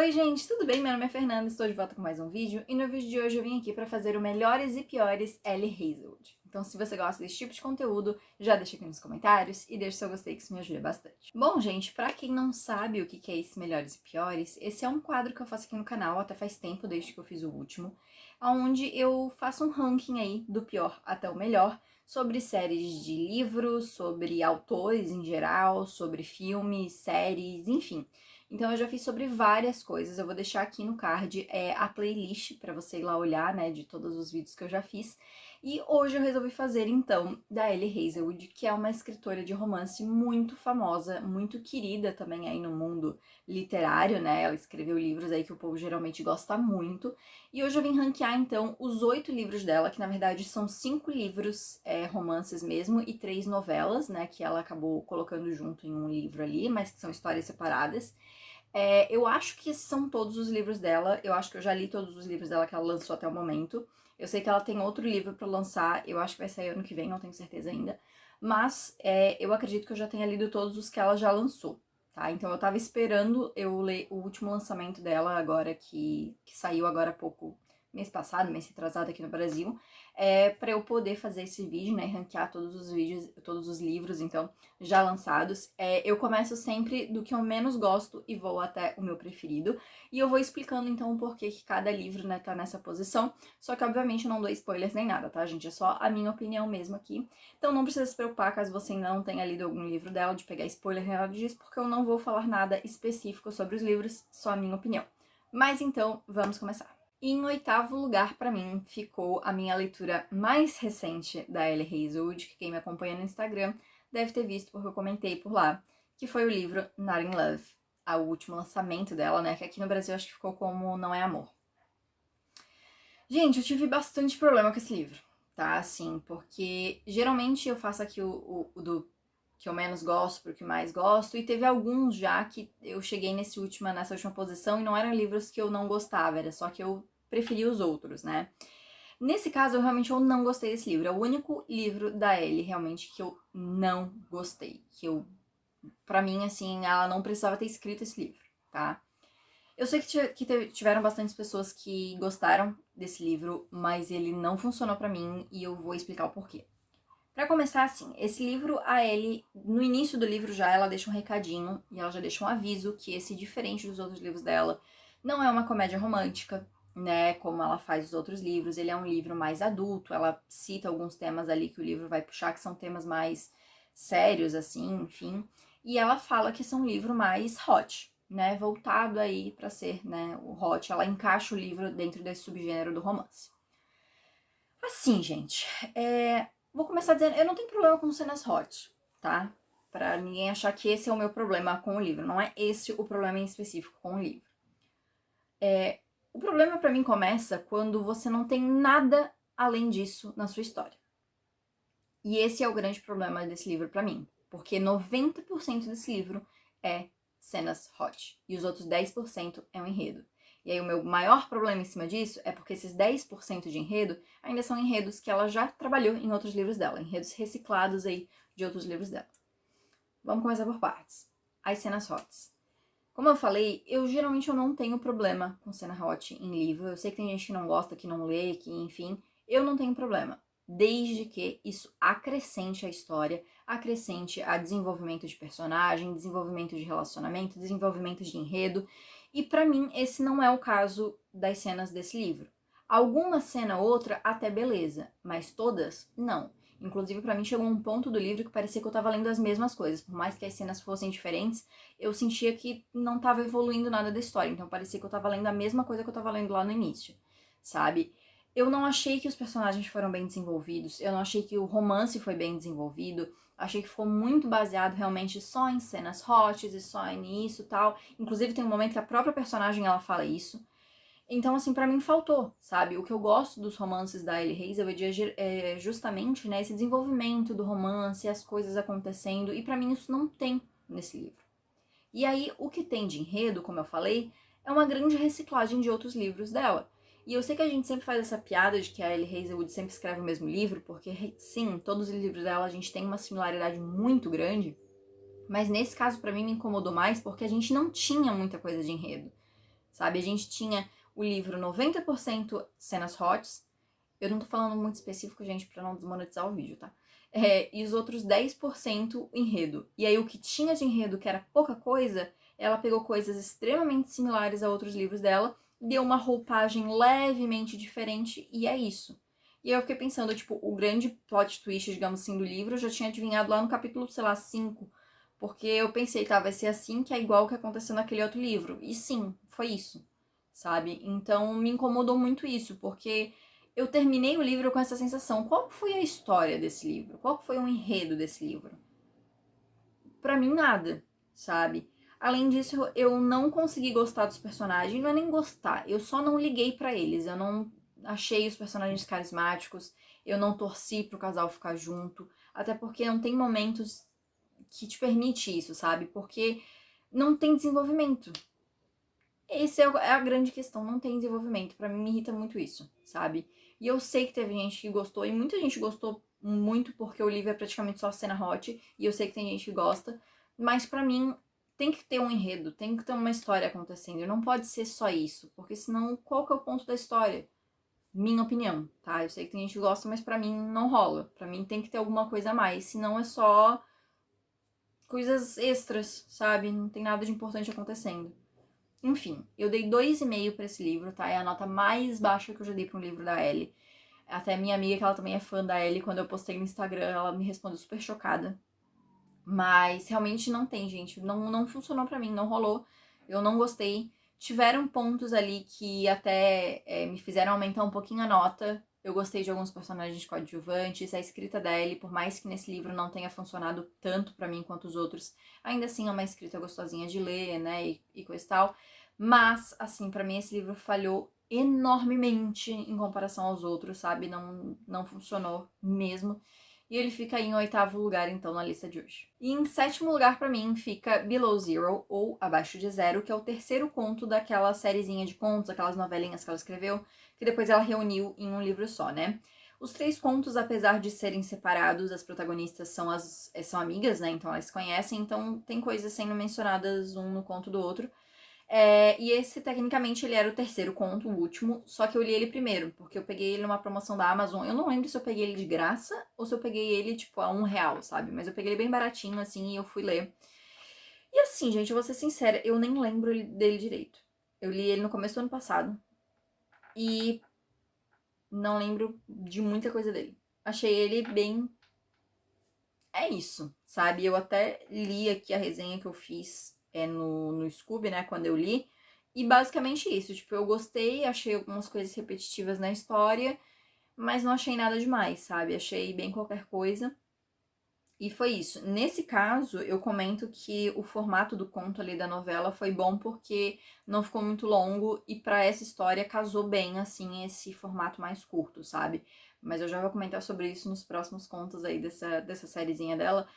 Oi gente, tudo bem? Meu nome é Fernanda, estou de volta com mais um vídeo e no vídeo de hoje eu vim aqui para fazer o Melhores e Piores Ellie Hazelwood. Então se você gosta desse tipo de conteúdo, já deixa aqui nos comentários e deixa seu gostei que isso me ajuda bastante. Bom gente, pra quem não sabe o que é esse Melhores e Piores, esse é um quadro que eu faço aqui no canal até faz tempo, desde que eu fiz o último, onde eu faço um ranking aí do pior até o melhor, sobre séries de livros, sobre autores em geral, sobre filmes, séries, enfim. Então eu já fiz sobre várias coisas, eu vou deixar aqui no card a playlist para você ir lá olhar, né, de todos os vídeos que eu já fiz. E hoje eu resolvi fazer então da Ellie Hazelwood, que é uma escritora de romance muito famosa, muito querida também aí no mundo literário, né? Ela escreveu livros aí que o povo geralmente gosta muito. E hoje eu vim ranquear então os 8 livros dela, que na verdade são 5 livros, romances mesmo, e 3 novelas, né, que ela acabou colocando junto em um livro ali, mas que são histórias separadas. Eu acho que são todos os livros dela, eu acho que eu já li todos os livros dela que ela lançou até o momento. Eu sei que ela tem outro livro pra lançar, eu acho que vai sair ano que vem, não tenho certeza ainda. Mas eu acredito que eu já tenha lido todos os que ela já lançou, tá? Então eu tava esperando eu ler o último lançamento dela agora, que saiu agora há pouco, mês passado, mês retrasado aqui no Brasil, pra eu poder fazer esse vídeo, né, ranquear todos os vídeos, todos os livros, então, já lançados. Eu começo sempre do que eu menos gosto e vou até o meu preferido. E eu vou explicando então o porquê que cada livro, né, tá nessa posição. Só que obviamente eu não dou spoilers nem nada, tá, gente? É só a minha opinião mesmo aqui. Então não precisa se preocupar caso você ainda não tenha lido algum livro dela, de pegar spoiler nem nada disso, porque eu não vou falar nada específico sobre os livros, só a minha opinião. Mas então, vamos começar. E em 8º lugar, pra mim, ficou a minha leitura mais recente da Ellie Hazelwood, que quem me acompanha no Instagram deve ter visto porque eu comentei por lá, que foi o livro Not in Love, o último lançamento dela, né, que aqui no Brasil acho que ficou como Não é Amor. Gente, eu tive bastante problema com esse livro, tá, assim, porque geralmente eu faço aqui o do que eu menos gosto pro que mais gosto, e teve alguns já que eu cheguei nessa última posição e não eram livros que eu não gostava, era só que eu preferi os outros, né. Nesse caso, eu não gostei desse livro. É o único livro da Ellie, realmente, que eu não gostei. Pra mim, assim, ela não precisava ter escrito esse livro, tá? Eu sei que tiveram bastantes pessoas que gostaram desse livro, mas ele não funcionou pra mim e eu vou explicar o porquê. Pra começar, assim, esse livro, a Ellie, no início do livro já, ela deixa um recadinho e ela já deixa um aviso que esse, diferente dos outros livros dela, não é uma comédia romântica, né, como ela faz os outros livros. Ele é um livro mais adulto, ela cita alguns temas ali que o livro vai puxar, que são temas mais sérios, assim, enfim. E ela fala que são um livro mais hot, né, voltado aí pra ser, né, o hot. Ela encaixa o livro dentro desse subgênero do romance. Assim, gente, vou começar dizendo, eu não tenho problema com cenas hot, tá? Pra ninguém achar que esse é o meu problema com o livro. Não é esse o problema em específico com o livro. O problema pra mim começa quando você não tem nada além disso na sua história. E esse é o grande problema desse livro pra mim. Porque 90% desse livro é cenas hot. E os outros 10% é o enredo. E aí o meu maior problema em cima disso é porque esses 10% de enredo ainda são enredos que ela já trabalhou em outros livros dela. Enredos reciclados aí de outros livros dela. Vamos começar por partes. As cenas hots. Como eu falei, geralmente eu não tenho problema com cena hot em livro. Eu sei que tem gente que não gosta, que não lê, que enfim. Eu não tenho problema. Desde que isso acrescente a história, acrescente a desenvolvimento de personagem, desenvolvimento de relacionamento, desenvolvimento de enredo. E pra mim, esse não é o caso das cenas desse livro. Alguma cena ou outra, até beleza, mas todas, não. Inclusive, pra mim, chegou um ponto do livro que parecia que eu tava lendo as mesmas coisas. Por mais que as cenas fossem diferentes, eu sentia que não tava evoluindo nada da história. Então, parecia que eu tava lendo a mesma coisa que eu tava lendo lá no início, sabe? Eu não achei que os personagens foram bem desenvolvidos, eu não achei que o romance foi bem desenvolvido, achei que ficou muito baseado realmente só em cenas hot e só nisso e tal. Inclusive, tem um momento que a própria personagem, ela fala isso. Então, assim, pra mim faltou, sabe? O que eu gosto dos romances da Ellie Hazelwood é justamente, né, esse desenvolvimento do romance, as coisas acontecendo, e pra mim isso não tem nesse livro. E aí, o que tem de enredo, como eu falei, é uma grande reciclagem de outros livros dela. E eu sei que a gente sempre faz essa piada de que a Ellie Hazelwood sempre escreve o mesmo livro, porque sim, todos os livros dela a gente tem uma similaridade muito grande, mas nesse caso pra mim me incomodou mais porque a gente não tinha muita coisa de enredo. sabe? A gente tinha o livro 90% cenas hots. Eu não tô falando muito específico, gente, pra não desmonetizar o vídeo, tá? E os outros 10% enredo. E aí o que tinha de enredo, que era pouca coisa, ela pegou coisas extremamente similares a outros livros dela, deu uma roupagem levemente diferente, e é isso. E aí eu fiquei pensando, tipo, o grande plot twist, digamos assim, do livro, eu já tinha adivinhado lá no capítulo, sei lá, 5. Porque eu pensei, tá, vai ser assim que é igual o que aconteceu naquele outro livro. E sim, foi isso, sabe? Então me incomodou muito isso, porque eu terminei o livro com essa sensação. Qual foi a história desse livro? Qual foi o enredo desse livro? Pra mim, nada, sabe? Além disso, eu não consegui gostar dos personagens. Não é nem gostar, eu só não liguei pra eles. Eu não achei os personagens carismáticos. Eu não torci pro casal ficar junto. Até porque não tem momentos que te permite isso, sabe? Porque não tem desenvolvimento. Essa é a grande questão, não tem desenvolvimento. Pra mim me irrita muito isso, sabe? E eu sei que teve gente que gostou, e muita gente gostou muito porque o livro é praticamente só cena hot, e eu sei que tem gente que gosta, mas pra mim tem que ter um enredo, tem que ter uma história acontecendo, não pode ser só isso, porque senão qual que é o ponto da história? Minha opinião, tá? Eu sei que tem gente que gosta, mas pra mim não rola. Pra mim tem que ter alguma coisa a mais, senão é só coisas extras, sabe? Não tem nada de importante acontecendo. Enfim, eu dei 2,5 pra esse livro, tá? É a nota mais baixa que eu já dei pra um livro da Ellie. Até minha amiga, que ela também é fã da Ellie, quando eu postei no Instagram, ela me respondeu super chocada. Mas realmente não tem, gente. Não funcionou pra mim, não rolou. Eu não gostei. Tiveram pontos ali que até me fizeram aumentar um pouquinho a nota. Eu gostei de alguns personagens coadjuvantes. A escrita da Ellie, por mais que nesse livro não tenha funcionado tanto pra mim quanto os outros, ainda assim é uma escrita gostosinha de ler, né? E coisa e tal. Mas, assim, pra mim esse livro falhou enormemente em comparação aos outros, sabe? Não funcionou mesmo. E ele fica aí em 8º lugar, então, na lista de hoje. E em 7º lugar, pra mim, fica Below Zero, ou Abaixo de Zero, que é o terceiro conto daquela sériezinha de contos, aquelas novelinhas que ela escreveu, que depois ela reuniu em um livro só, né? Os 3 contos, apesar de serem separados, as protagonistas são amigas, né? Então elas se conhecem, então tem coisas sendo mencionadas um no conto do outro. E esse, tecnicamente, ele era o terceiro conto, o último, só que eu li ele primeiro, porque eu peguei ele numa promoção da Amazon. Eu não lembro se eu peguei ele de graça ou se eu peguei ele, tipo, a R$ 1, sabe? Mas eu peguei ele bem baratinho, assim, e eu fui ler. E assim, gente, eu vou ser sincera, eu nem lembro dele direito. Eu li ele no começo do ano passado e não lembro de muita coisa dele. Achei ele bem... É isso, sabe? Eu até li aqui a resenha que eu fiz no Scoob, né, quando eu li. E basicamente isso, tipo, eu gostei, achei algumas coisas repetitivas na história, mas não achei nada demais, sabe? Achei bem qualquer coisa. E foi isso. Nesse caso, eu comento que o formato do conto ali da novela foi bom porque não ficou muito longo e pra essa história casou bem, assim, esse formato mais curto, sabe? Mas eu já vou comentar sobre isso nos próximos contos aí dessa sériezinha dela.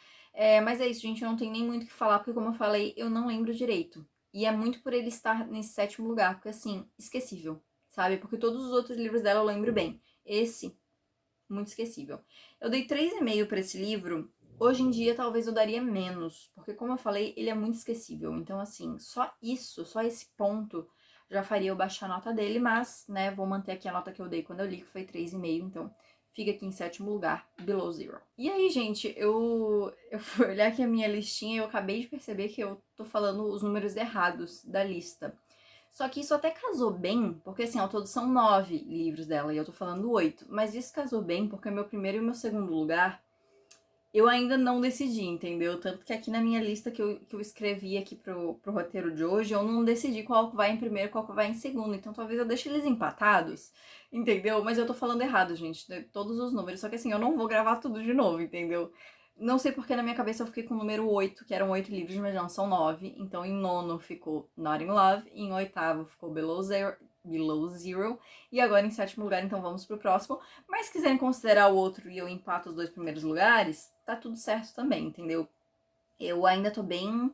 Mas é isso, gente, eu não tenho nem muito o que falar, porque como eu falei, eu não lembro direito. E é muito por ele estar nesse 7º lugar, porque assim, esquecível, sabe? Porque todos os outros livros dela eu lembro bem. Esse, muito esquecível. Eu dei 3,5 pra esse livro. Hoje em dia, talvez eu daria menos, porque como eu falei, ele é muito esquecível. Então, assim, só isso, só esse ponto já faria eu baixar a nota dele, mas, né, vou manter aqui a nota que eu dei quando eu li, que foi 3,5, então fica aqui em 7º lugar, Below Zero. E aí, gente, eu fui olhar aqui a minha listinha e eu acabei de perceber que eu tô falando os números errados da lista. Só que isso até casou bem, porque assim, ao todo são 9 livros dela e eu tô falando 8. Mas isso casou bem porque o meu primeiro e o meu segundo lugar eu ainda não decidi, entendeu? Tanto que aqui na minha lista que eu escrevi aqui pro roteiro de hoje, eu não decidi qual que vai em primeiro e qual que vai em segundo. Então talvez eu deixe eles empatados, entendeu? Mas eu tô falando errado, gente, de todos os números. Só que assim, eu não vou gravar tudo de novo, entendeu? Não sei porque na minha cabeça eu fiquei com o número 8, que eram 8 livros, mas não, são 9. Então em nono ficou Not in Love, em oitavo ficou Below Zero. E agora em 7º lugar, então vamos pro próximo. Mas se quiserem considerar o outro e eu empato os 2 primeiros lugares, tá tudo certo também, entendeu? Eu ainda tô bem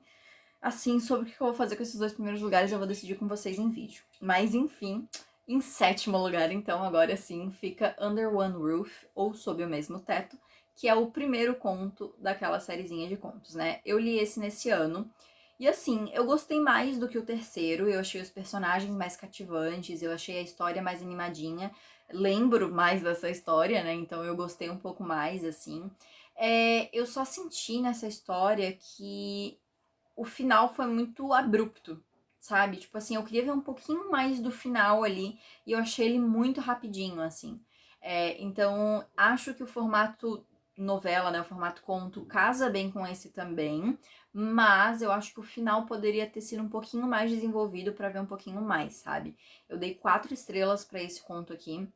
assim sobre o que eu vou fazer com esses 2 primeiros lugares, eu vou decidir com vocês em vídeo. Mas enfim, em 7º lugar, então, agora sim, fica Under One Roof, ou Sob o Mesmo Teto, que é o primeiro conto daquela sériezinha de contos, né? Eu li esse nesse ano. E assim, eu gostei mais do que o terceiro, eu achei os personagens mais cativantes, eu achei a história mais animadinha, lembro mais dessa história, né? Então eu gostei um pouco mais, assim. Eu só senti nessa história que o final foi muito abrupto, sabe? Tipo assim, eu queria ver um pouquinho mais do final ali e eu achei ele muito rapidinho, assim. Então, acho que o formato novela, né, o formato conto, casa bem com esse também, mas eu acho que o final poderia ter sido um pouquinho mais desenvolvido pra ver um pouquinho mais, sabe? Eu dei 4 estrelas pra esse conto aqui.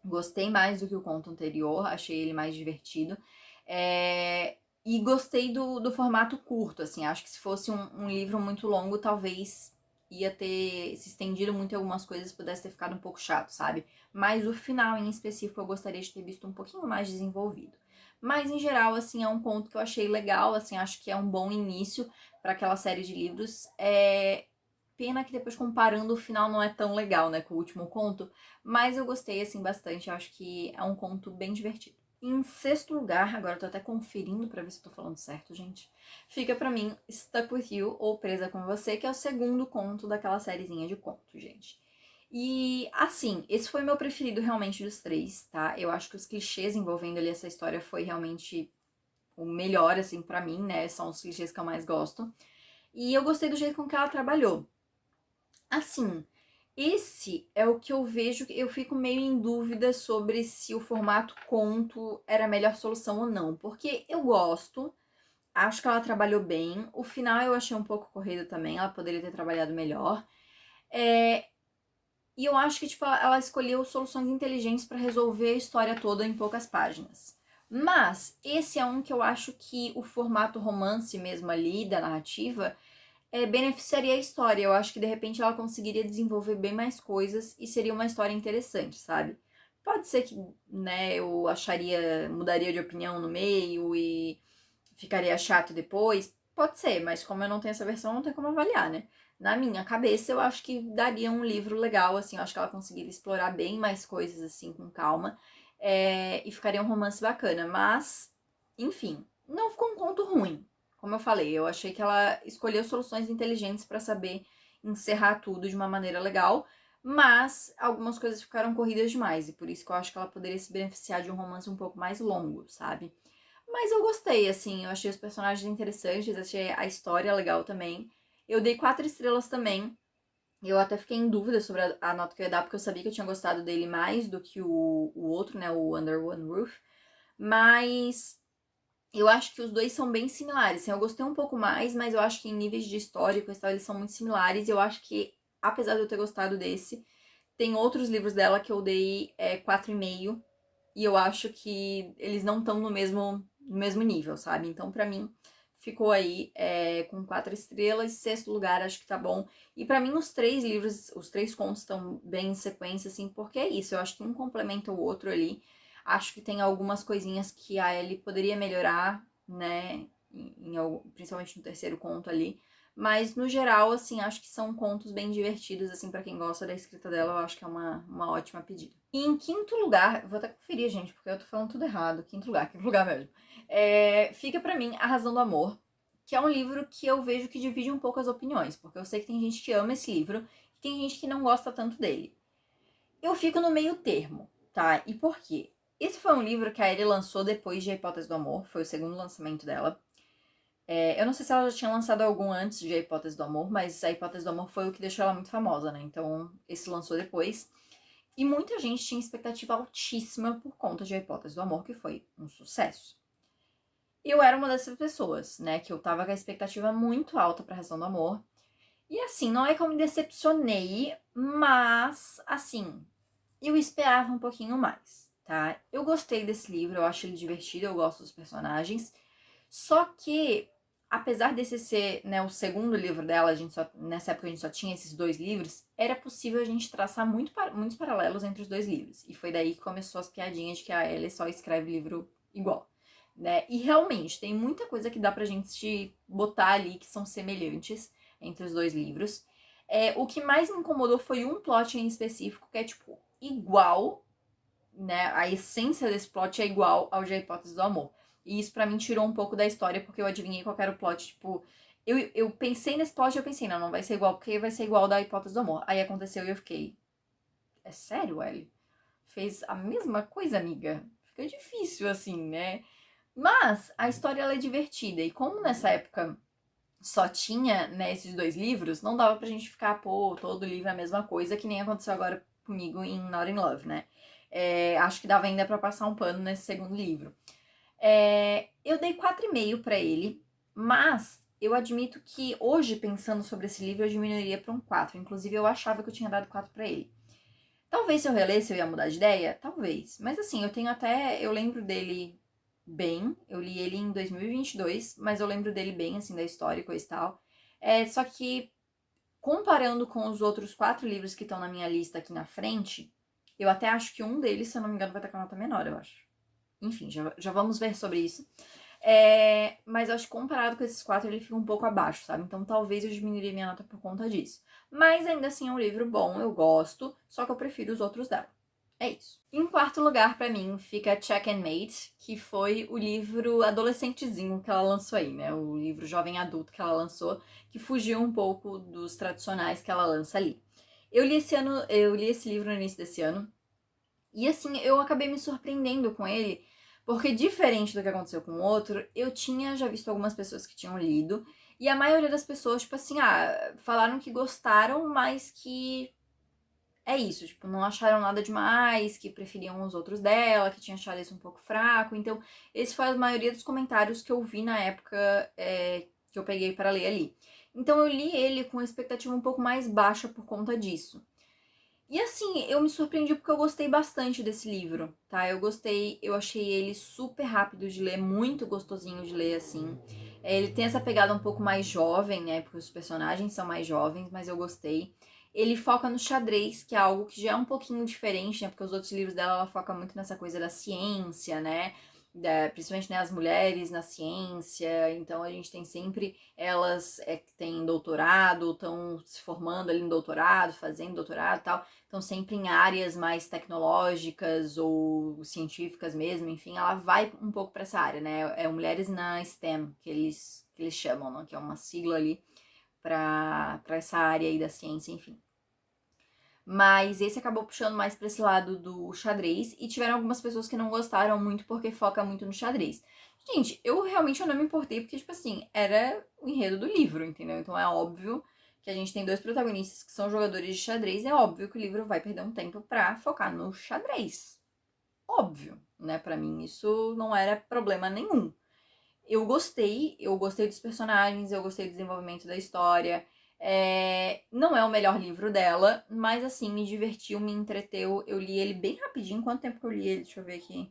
Gostei mais do que o conto anterior, achei ele mais divertido. E gostei do formato curto, assim. Acho que se fosse um livro muito longo, talvez ia ter se estendido muito em algumas coisas, pudesse ter ficado um pouco chato, sabe? Mas o final em específico eu gostaria de ter visto um pouquinho mais desenvolvido. Mas em geral, assim, é um conto que eu achei legal, assim, acho que é um bom início para aquela série de livros. Pena que depois comparando o final não é tão legal, né, com o último conto, mas eu gostei, assim, bastante. Eu acho que é um conto bem divertido. Em sexto lugar, agora eu tô até conferindo pra ver se eu tô falando certo, gente. Fica pra mim Stuck With You, ou Presa Com Você, que é o segundo conto daquela sériezinha de contos, gente. E, assim, esse foi meu preferido realmente dos três, tá? Eu acho que os clichês envolvendo ali essa história foi realmente o melhor, assim, pra mim, né? São os clichês que eu mais gosto. E eu gostei do jeito com que ela trabalhou. Assim, esse é o que eu vejo, eu fico meio em dúvida sobre se o formato conto era a melhor solução ou não, porque eu gosto, acho que ela trabalhou bem, o final eu achei um pouco corrido também, ela poderia ter trabalhado melhor, e eu acho que tipo, ela escolheu soluções inteligentes para resolver a história toda em poucas páginas. Mas esse é um que eu acho que o formato romance mesmo ali, da narrativa, beneficiaria a história. Eu acho que de repente ela conseguiria desenvolver bem mais coisas e seria uma história interessante, sabe? Pode ser que, né, eu acharia, mudaria de opinião no meio e ficaria chato depois. Pode ser, mas como eu não tenho essa versão, não tem como avaliar, né? Na minha cabeça, eu acho que daria um livro legal, assim, eu acho que ela conseguiria explorar bem mais coisas, assim, com calma, e ficaria um romance bacana. Mas, enfim, não ficou um conto ruim. Como eu falei, eu achei que ela escolheu soluções inteligentes pra saber encerrar tudo de uma maneira legal, mas algumas coisas ficaram corridas demais, e por isso que eu acho que ela poderia se beneficiar de um romance um pouco mais longo, sabe? Mas eu gostei, assim, eu achei os personagens interessantes, achei a história legal também. Eu dei 4 estrelas também. Eu até fiquei em dúvida sobre a nota que eu ia dar, porque eu sabia que eu tinha gostado dele mais do que o outro, né, o Under One Roof. Mas eu acho que os dois são bem similares. Assim, eu gostei um pouco mais, mas eu acho que em níveis de história e tal, eles são muito similares. E eu acho que, apesar de eu ter gostado desse, tem outros livros dela que eu dei 4,5. E eu acho que eles não estão no mesmo nível, sabe? Então, pra mim, ficou aí com 4 estrelas. Sexto lugar, acho que tá bom. E pra mim, os 3 livros, os 3 contos estão bem em sequência, assim, porque é isso. Eu acho que um complementa o outro ali. Acho que tem algumas coisinhas que a Ellie poderia melhorar, né? Principalmente no terceiro conto ali. Mas, no geral, assim, acho que são contos bem divertidos, assim, pra quem gosta da escrita dela, eu acho que é uma ótima pedida. E em quinto lugar, vou até conferir, gente, porque eu tô falando tudo errado. Quinto lugar mesmo. Fica pra mim A Razão do Amor, que é um livro que eu vejo que divide um pouco as opiniões, porque eu sei que tem gente que ama esse livro e tem gente que não gosta tanto dele. Eu fico no meio termo, tá? E por quê? Esse foi um livro que a Ellie lançou depois de A Hipótese do Amor, foi o segundo lançamento dela. Eu não sei se ela já tinha lançado algum antes de A Hipótese do Amor, mas A Hipótese do Amor foi o que deixou ela muito famosa, né? Então, esse lançou depois. E muita gente tinha expectativa altíssima por conta de A Hipótese do Amor, que foi um sucesso. Eu era uma dessas pessoas, né? Que eu tava com a expectativa muito alta pra Razão do Amor. E assim, não é que eu me decepcionei, mas, assim, eu esperava um pouquinho mais, tá? Eu gostei desse livro, eu acho ele divertido, eu gosto dos personagens. Só que, apesar desse ser, né, o segundo livro dela, nessa época a gente só tinha esses 2 livros, era possível a gente traçar muitos paralelos entre os 2 livros. E foi daí que começou as piadinhas de que a Ellie só escreve livro igual, né? E realmente, tem muita coisa que dá pra gente botar ali que são semelhantes entre os 2 livros. O que mais me incomodou foi um plot em específico que é, tipo, igual, né? A essência desse plot é igual ao de A Hipótese do Amor. E isso pra mim tirou um pouco da história, porque eu adivinhei qual era o plot, tipo, Eu pensei nesse plot e eu pensei, não vai ser igual, porque vai ser igual da Hipótese do Amor. Aí aconteceu e eu fiquei, é sério, Ellie? Fez a mesma coisa, amiga? Fica difícil assim, né? Mas a história ela é divertida. E como nessa época só tinha, né, esses dois livros, não dava pra gente ficar, pô, todo livro é a mesma coisa, que nem aconteceu agora comigo em Not in Love, né? Acho que dava ainda pra passar um pano nesse segundo livro. Eu dei 4,5 pra ele, mas eu admito que hoje, pensando sobre esse livro, eu diminuiria pra um 4. Inclusive, eu achava que eu tinha dado 4 pra ele. Talvez se eu relesse eu ia mudar de ideia, talvez. Mas assim, eu lembro dele bem. Eu li ele em 2022, mas eu lembro dele bem, assim, da história e coisa e tal. Só que, comparando com os outros 4 livros que estão na minha lista aqui na frente, eu até acho que um deles, se eu não me engano, vai estar com a nota menor, eu acho. Enfim, já vamos ver sobre isso. Mas eu acho que comparado com esses 4, ele fica um pouco abaixo, sabe? Então talvez eu diminuiria minha nota por conta disso. Mas ainda assim é um livro bom, eu gosto, só que eu prefiro os outros dela. É isso. Em quarto lugar, pra mim, fica Check and Mate, que foi o livro adolescentezinho que ela lançou aí, né? O livro jovem adulto que ela lançou, que fugiu um pouco dos tradicionais que ela lança ali. Eu li esse livro no início desse ano, e assim, eu acabei me surpreendendo com ele, porque diferente do que aconteceu com o outro, eu tinha já visto algumas pessoas que tinham lido, e a maioria das pessoas, tipo assim, falaram que gostaram, mas que é isso, tipo, não acharam nada demais, que preferiam os outros dela, que tinha achado esse um pouco fraco. Então, esse foi a maioria dos comentários que eu vi na época que eu peguei para ler ali. Então, eu li ele com expectativa um pouco mais baixa por conta disso. E assim, eu me surpreendi porque eu gostei bastante desse livro, tá? Eu gostei, eu achei ele super rápido de ler, muito gostosinho de ler, assim. Ele tem essa pegada um pouco mais jovem, né? Porque os personagens são mais jovens, mas eu gostei. Ele foca no xadrez, que é algo que já é um pouquinho diferente, né? Porque os outros livros dela, ela foca muito nessa coisa da ciência, né? Principalmente, né, as mulheres na ciência. Então a gente tem sempre elas que têm doutorado, estão se formando ali no doutorado, fazendo doutorado e tal. Então, sempre em áreas mais tecnológicas ou científicas mesmo, enfim, ela vai um pouco para essa área, né? É Mulheres na STEM, que eles chamam, né? Que é uma sigla ali para essa área aí da ciência, enfim. Mas esse acabou puxando mais para esse lado do xadrez e tiveram algumas pessoas que não gostaram muito porque foca muito no xadrez. Gente, eu não me importei porque, tipo assim, era o enredo do livro, entendeu? Então é óbvio que a gente tem dois protagonistas que são jogadores de xadrez, é óbvio que o livro vai perder um tempo pra focar no xadrez. Óbvio, né? Pra mim isso não era problema nenhum. Eu gostei dos personagens, eu gostei do desenvolvimento da história. Não é o melhor livro dela, mas assim, me divertiu, me entreteu. Eu li ele bem rapidinho. Quanto tempo que eu li ele? Deixa eu ver aqui.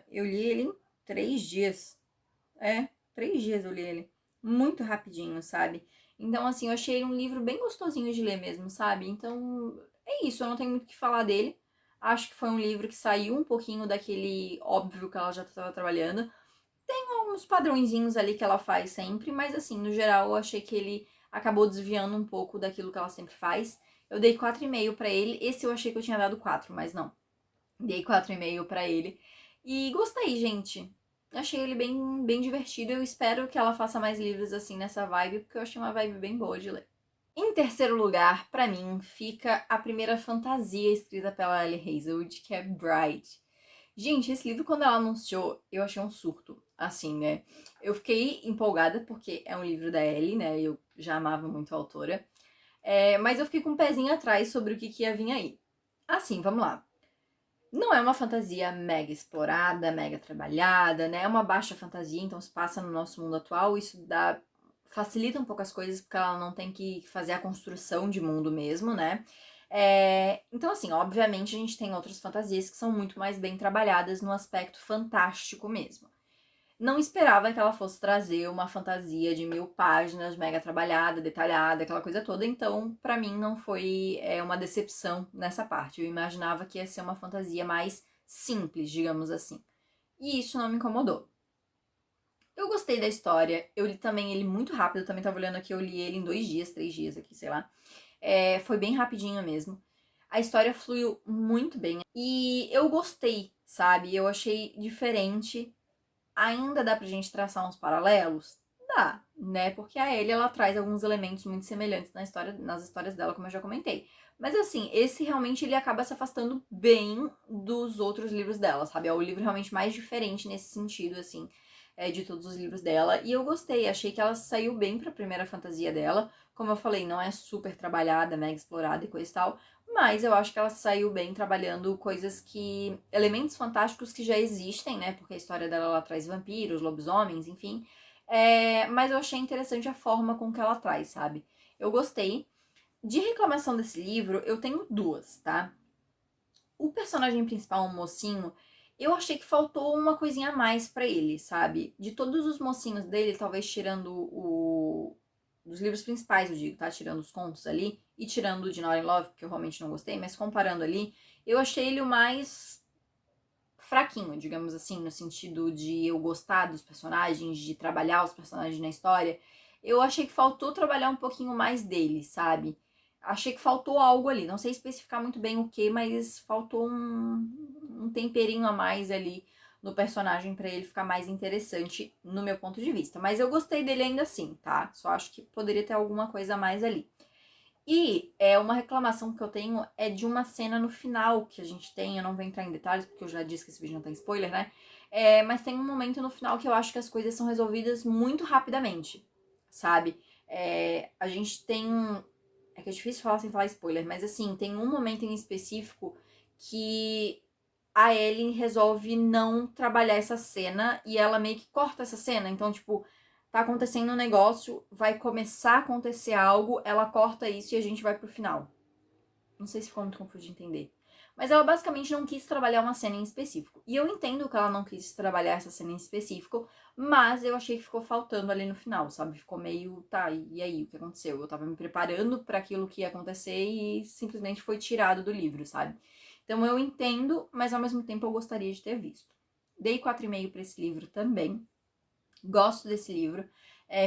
Eu li ele em 3 dias. 3 dias eu li ele. Muito rapidinho, sabe? Então, assim, eu achei ele um livro bem gostosinho de ler mesmo, sabe? Então, é isso, eu não tenho muito o que falar dele. Acho que foi um livro que saiu um pouquinho daquele óbvio que ela já estava trabalhando. Tem alguns padrõezinhos ali que ela faz sempre, mas assim, no geral, eu achei que ele acabou desviando um pouco daquilo que ela sempre faz. Eu dei 4,5 pra ele. Esse eu achei que eu tinha dado 4, mas não. Dei 4,5 pra ele. E gostei, gente. Achei ele bem divertido. Eu espero que ela faça mais livros assim nessa vibe, porque eu achei uma vibe bem boa de ler. Em terceiro lugar, pra mim, fica a primeira fantasia escrita pela Ellie Hazelwood, que é Bright. Gente, esse livro, quando ela anunciou, eu achei um surto, assim, né? Eu fiquei empolgada porque é um livro da Ellie, né? Eu já amava muito a autora. Mas eu fiquei com um pezinho atrás sobre o que ia vir aí. Assim, vamos lá. Não é uma fantasia mega explorada, mega trabalhada, né? É uma baixa fantasia, então se passa no nosso mundo atual. Facilita um pouco as coisas, porque ela não tem que fazer a construção de mundo mesmo, né? Então, assim, obviamente a gente tem outras fantasias que são muito mais bem trabalhadas no aspecto fantástico mesmo. Não esperava que ela fosse trazer uma fantasia de 1.000 páginas, mega trabalhada, detalhada, aquela coisa toda. Então, pra mim, não foi uma decepção nessa parte. Eu imaginava que ia ser uma fantasia mais simples, digamos assim. E isso não me incomodou. Eu gostei da história. Eu li também ele muito rápido. Eu também tava olhando aqui, eu li ele em 2 dias, 3 dias aqui, sei lá. Foi bem rapidinho mesmo. A história fluiu muito bem. E eu gostei, sabe? Eu achei diferente. Ainda dá pra gente traçar uns paralelos? agradar, né? Porque a Ellie, ela traz alguns elementos muito semelhantes nas histórias dela, como eu já comentei. Mas assim, esse realmente ele acaba se afastando bem dos outros livros dela, sabe? É o livro realmente mais diferente nesse sentido, assim, de todos os livros dela. E eu gostei, achei que ela saiu bem pra primeira fantasia dela. Como eu falei, não é super trabalhada, mega explorada e coisa e tal. Mas eu acho que ela saiu bem trabalhando coisas que... elementos fantásticos que já existem, né? Porque a história dela, ela traz vampiros, lobisomens, enfim. Mas eu achei interessante a forma com que ela traz, sabe? Eu gostei. De reclamação desse livro, eu tenho duas, tá? O personagem principal, o mocinho, eu achei que faltou uma coisinha a mais pra ele, sabe? De todos os mocinhos dele, talvez tirando dos livros principais, eu digo, tá? Tirando os contos ali e tirando o de Not in Love, porque eu realmente não gostei, mas comparando ali, eu achei ele o mais fraquinho, digamos assim, no sentido de eu gostar dos personagens, de trabalhar os personagens na história. Eu achei que faltou trabalhar um pouquinho mais dele, sabe? Achei que faltou algo ali. Não sei especificar muito bem o que, mas faltou um temperinho a mais ali no personagem pra ele ficar mais interessante no meu ponto de vista. Mas eu gostei dele ainda assim, tá? Só acho que poderia ter alguma coisa a mais ali. E uma reclamação que eu tenho é de uma cena no final que a gente tem, eu não vou entrar em detalhes porque eu já disse que esse vídeo não tem spoiler, né? Mas tem um momento no final que eu acho que as coisas são resolvidas muito rapidamente, sabe? A gente tem... É que é difícil falar sem falar spoiler, mas assim, tem um momento em específico que a Ellie resolve não trabalhar essa cena e ela meio que corta essa cena. Então, tipo, tá acontecendo um negócio, vai começar a acontecer algo, ela corta isso e a gente vai pro final. Não sei se ficou muito confuso de entender. Mas ela basicamente não quis trabalhar uma cena em específico. E eu entendo que ela não quis trabalhar essa cena em específico, mas eu achei que ficou faltando ali no final, sabe? Ficou meio, tá, e aí, o que aconteceu? Eu tava me preparando para aquilo que ia acontecer e simplesmente foi tirado do livro, sabe? Então eu entendo, mas ao mesmo tempo eu gostaria de ter visto. Dei 4,5 para esse livro também. Gosto desse livro.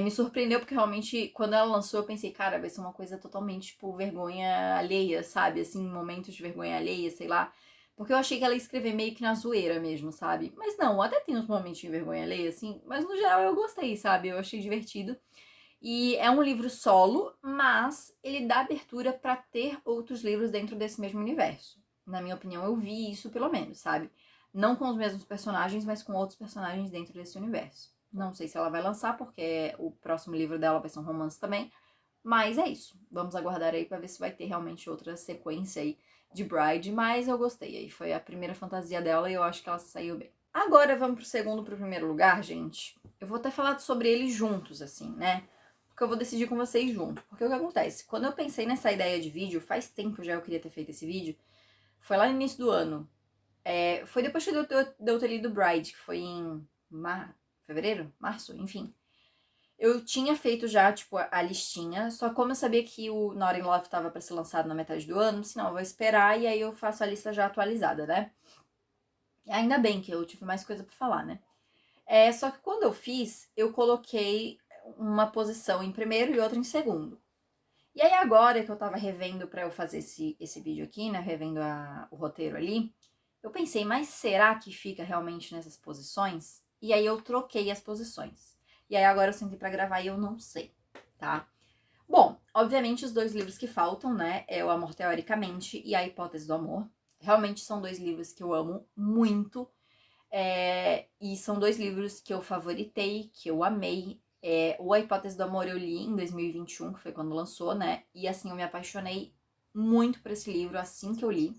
Me surpreendeu porque realmente, quando ela lançou, eu pensei, cara, vai ser uma coisa totalmente, tipo, vergonha alheia, sabe? Assim, momentos de vergonha alheia, sei lá. Porque eu achei que ela ia escrever meio que na zoeira mesmo, sabe? Mas não, até tem uns momentos de vergonha alheia, assim. Mas no geral eu gostei, sabe? Eu achei divertido. E é um livro solo, mas ele dá abertura pra ter outros livros dentro desse mesmo universo. Na minha opinião, eu vi isso pelo menos, sabe? Não com os mesmos personagens, mas com outros personagens dentro desse universo. Não sei se ela vai lançar, porque o próximo livro dela vai ser um romance também. Mas é isso. Vamos aguardar aí pra ver se vai ter realmente outra sequência aí de Bride. Mas eu gostei. Aí foi a primeira fantasia dela e eu acho que ela saiu bem. Agora vamos pro segundo, pro primeiro lugar, gente. Eu vou até falar sobre eles juntos, assim, né? Porque eu vou decidir com vocês junto. Porque o que acontece? Quando eu pensei nessa ideia de vídeo, faz tempo já eu queria ter feito esse vídeo. Foi lá no início do ano. Foi depois que eu ter lido Bride, que foi em fevereiro? Março? Enfim. Eu tinha feito já, tipo, a listinha, só como eu sabia que o Not in Love tava pra ser lançado na metade do ano, senão eu vou esperar e aí eu faço a lista já atualizada, né? E ainda bem que eu tive mais coisa pra falar, né? Só que quando eu fiz, eu coloquei uma posição em primeiro e outra em segundo. E aí agora que eu tava revendo pra eu fazer esse vídeo aqui, né, revendo o roteiro ali, eu pensei, mas será que fica realmente nessas posições? E aí eu troquei as posições. E aí agora eu sentei pra gravar e eu não sei, tá? Bom, obviamente os dois livros que faltam, né, é O Amor Teoricamente e A Hipótese do Amor. Realmente são dois livros que eu amo muito. E são dois livros que eu favoritei, que eu amei. O A Hipótese do Amor eu li em 2021, que foi quando lançou, né? E assim, eu me apaixonei muito por esse livro assim que eu li.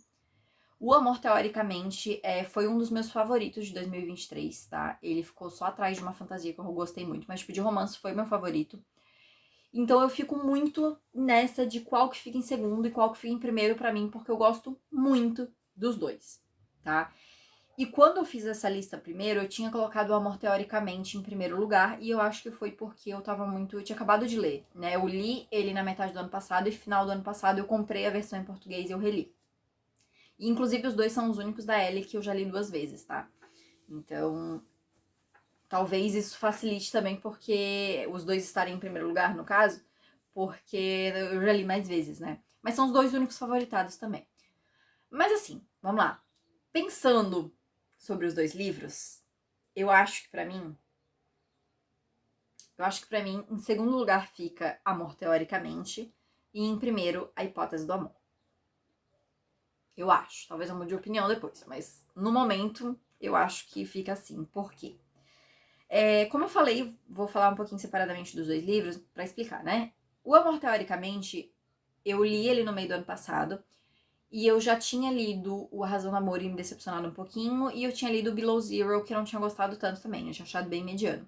O Amor, teoricamente, foi um dos meus favoritos de 2023, tá? Ele ficou só atrás de uma fantasia que eu gostei muito, mas tipo, de romance foi meu favorito. Então eu fico muito nessa de qual que fica em segundo e qual que fica em primeiro pra mim, porque eu gosto muito dos dois, tá? E quando eu fiz essa lista primeiro, eu tinha colocado o Amor Teoricamente em primeiro lugar, e eu acho que foi porque eu tava muito... Eu tinha acabado de ler, né? Eu li ele na metade do ano passado, e no final do ano passado eu comprei a versão em português e eu reli. E, inclusive, os dois são os únicos da Ellie que eu já li 2 vezes, tá? Então, talvez isso facilite também porque os dois estarem em primeiro lugar, no caso, porque eu já li mais vezes, né? Mas são os dois únicos favoritados também. Mas assim, vamos lá. Pensando sobre os dois livros, eu acho que pra mim Eu acho que pra mim, em segundo lugar fica Amor Teoricamente e em primeiro, A Hipótese do Amor. Eu acho, talvez eu mude de opinião depois, mas no momento eu acho que fica assim. Por quê? Como eu falei, vou falar um pouquinho separadamente dos dois livros pra explicar, né? O Amor Teoricamente, eu li ele no meio do ano passado e eu já tinha lido O A Razão do Amor e me decepcionado um pouquinho, e eu tinha lido Below Zero, que eu não tinha gostado tanto também, eu tinha achado bem mediano.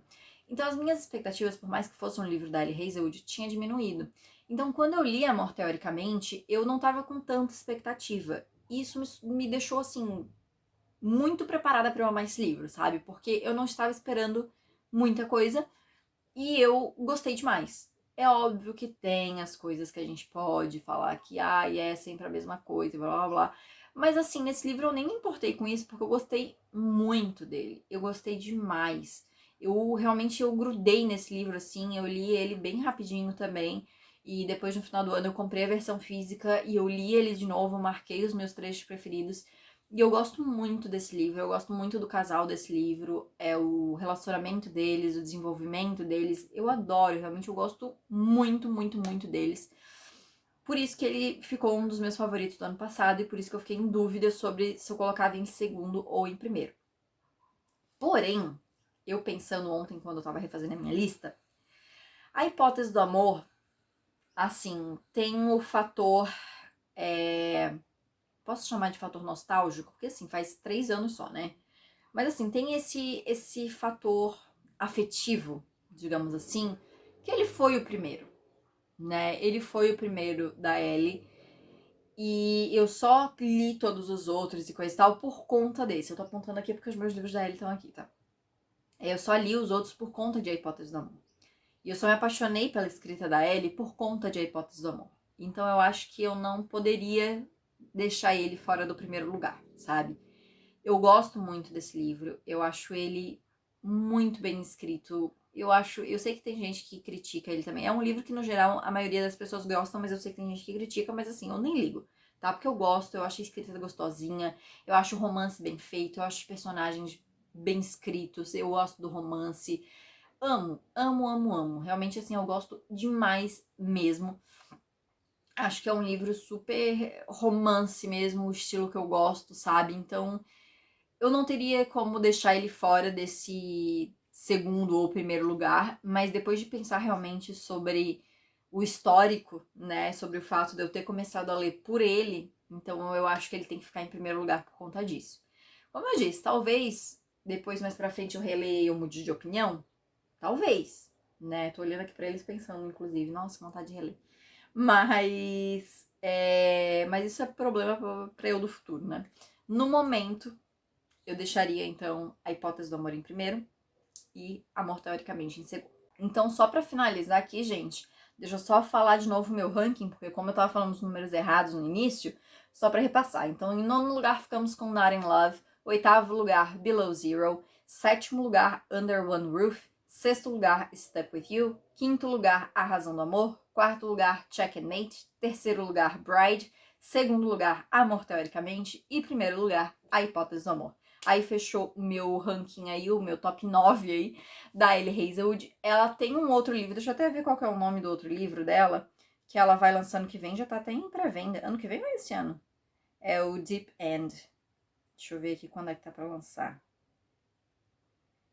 Então as minhas expectativas, por mais que fosse um livro da Ellie Hazelwood, tinha diminuído. Então quando eu li Amor Teoricamente, eu não tava com tanta expectativa. E isso me deixou, assim, muito preparada para eu amar esse livro, sabe? Porque eu não estava esperando muita coisa e eu gostei demais. É óbvio que tem as coisas que a gente pode falar que, é sempre a mesma coisa, blá blá blá. Mas assim, nesse livro eu nem me importei com isso, porque eu gostei muito dele. Eu gostei demais. Eu grudei nesse livro, assim, eu li ele bem rapidinho também. E depois, no final do ano, eu comprei a versão física e eu li ele de novo, marquei os meus trechos preferidos. E eu gosto muito desse livro, eu gosto muito do casal desse livro, o relacionamento deles, o desenvolvimento deles. Eu adoro, realmente eu gosto muito, muito, muito deles. Por isso que ele ficou um dos meus favoritos do ano passado e por isso que eu fiquei em dúvida sobre se eu colocava em segundo ou em primeiro. Porém, eu pensando ontem quando eu tava refazendo a minha lista, A Hipótese do Amor, assim, tem o fator... Posso chamar de fator nostálgico? Porque assim, faz 3 anos só, né? Mas assim, tem esse fator afetivo, digamos assim, que ele foi o primeiro, né? Ele foi o primeiro da Ellie. E eu só li todos os outros e coisa e tal por conta desse. Eu tô apontando aqui porque os meus livros da Ellie estão aqui, tá? Eu só li os outros por conta de A Hipótese do Amor. E eu só me apaixonei pela escrita da Ellie por conta de A Hipótese do Amor. Então eu acho que eu não poderia deixar ele fora do primeiro lugar, sabe? Eu gosto muito desse livro, eu acho ele muito bem escrito. Eu sei que tem gente que critica ele também. É um livro que, no geral, a maioria das pessoas gostam, mas eu sei que tem gente que critica, mas assim, eu nem ligo, tá? Porque eu gosto, eu acho a escrita gostosinha, eu acho o romance bem feito, eu acho os personagens bem escritos, eu gosto do romance. Amo, amo, amo, amo. Realmente, assim, eu gosto demais mesmo. Acho que é um livro super romance mesmo, o estilo que eu gosto, sabe? Então, eu não teria como deixar ele fora desse segundo ou primeiro lugar, mas depois de pensar realmente sobre o histórico, né, sobre o fato de eu ter começado a ler por ele, então eu acho que ele tem que ficar em primeiro lugar por conta disso. Como eu disse, talvez depois mais pra frente eu releia e eu mude de opinião, talvez, né, tô olhando aqui pra eles pensando, inclusive, nossa, que vontade de reler. Mas isso é problema pra eu do futuro, né? No momento, eu deixaria, então, A Hipótese do Amor em primeiro e Amor Teoricamente em segundo. Então, só pra finalizar aqui, gente, deixa eu só falar de novo o meu ranking, porque como eu tava falando os números errados no início, só pra repassar. Então, em nono lugar ficamos com Not in Love, oitavo lugar Below Zero, sétimo lugar Under One Roof, sexto lugar Step With You, quinto lugar A Razão do Amor, quarto lugar Check and Mate, terceiro lugar Bride, segundo lugar Amor Teoricamente e primeiro lugar A Hipótese do Amor. Aí fechou o meu ranking aí, o meu top 9 aí, da Ellie Hazelwood. Ela tem um outro livro, deixa eu até ver qual que é o nome do outro livro dela, que ela vai lançar ano que vem, já tá até em pré-venda. Ano que vem ou é esse ano? É o Deep End. Deixa eu ver aqui quando é que tá pra lançar.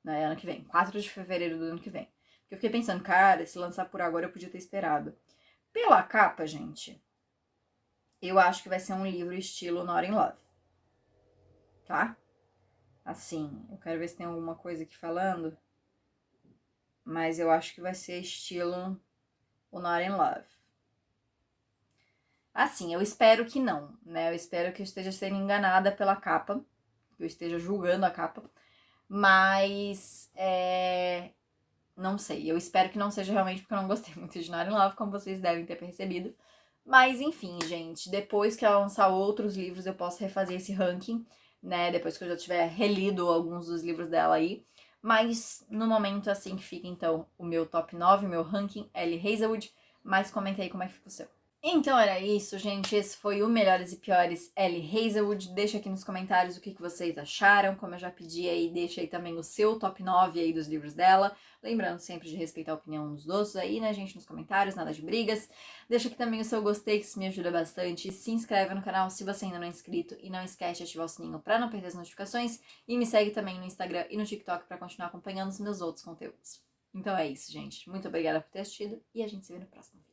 Não, é ano que vem, 4 de fevereiro do ano que vem. Porque eu fiquei pensando, cara, se lançar por agora eu podia ter esperado. Pela capa, gente, eu acho que vai ser um livro estilo Not in Love. Tá? Assim, eu quero ver se tem alguma coisa aqui falando. Mas eu acho que vai ser estilo o Not in Love. Assim, eu espero que não, né? Eu espero que eu esteja sendo enganada pela capa, que eu esteja julgando a capa, mas não sei. Eu espero que não seja realmente porque eu não gostei muito de Not in Love, como vocês devem ter percebido. Mas enfim, gente, depois que ela lançar outros livros, eu posso refazer esse ranking, né? Depois que eu já tiver relido alguns dos livros dela aí. Mas no momento, assim que fica então o meu top 9, o meu ranking, Ellie Hazelwood. Mas comenta aí como é que fica o seu. Então era isso, gente. Esse foi o Melhores e Piores Ellie Hazelwood. Deixa aqui nos comentários o que vocês acharam. Como eu já pedi aí, deixa aí também o seu top 9 aí dos livros dela. Lembrando sempre de respeitar a opinião dos outros aí, né, gente, nos comentários, nada de brigas. Deixa aqui também o seu gostei, que isso me ajuda bastante. Se inscreve no canal se você ainda não é inscrito e não esquece de ativar o sininho para não perder as notificações. E me segue também no Instagram e no TikTok para continuar acompanhando os meus outros conteúdos. Então é isso, gente. Muito obrigada por ter assistido e a gente se vê no próximo.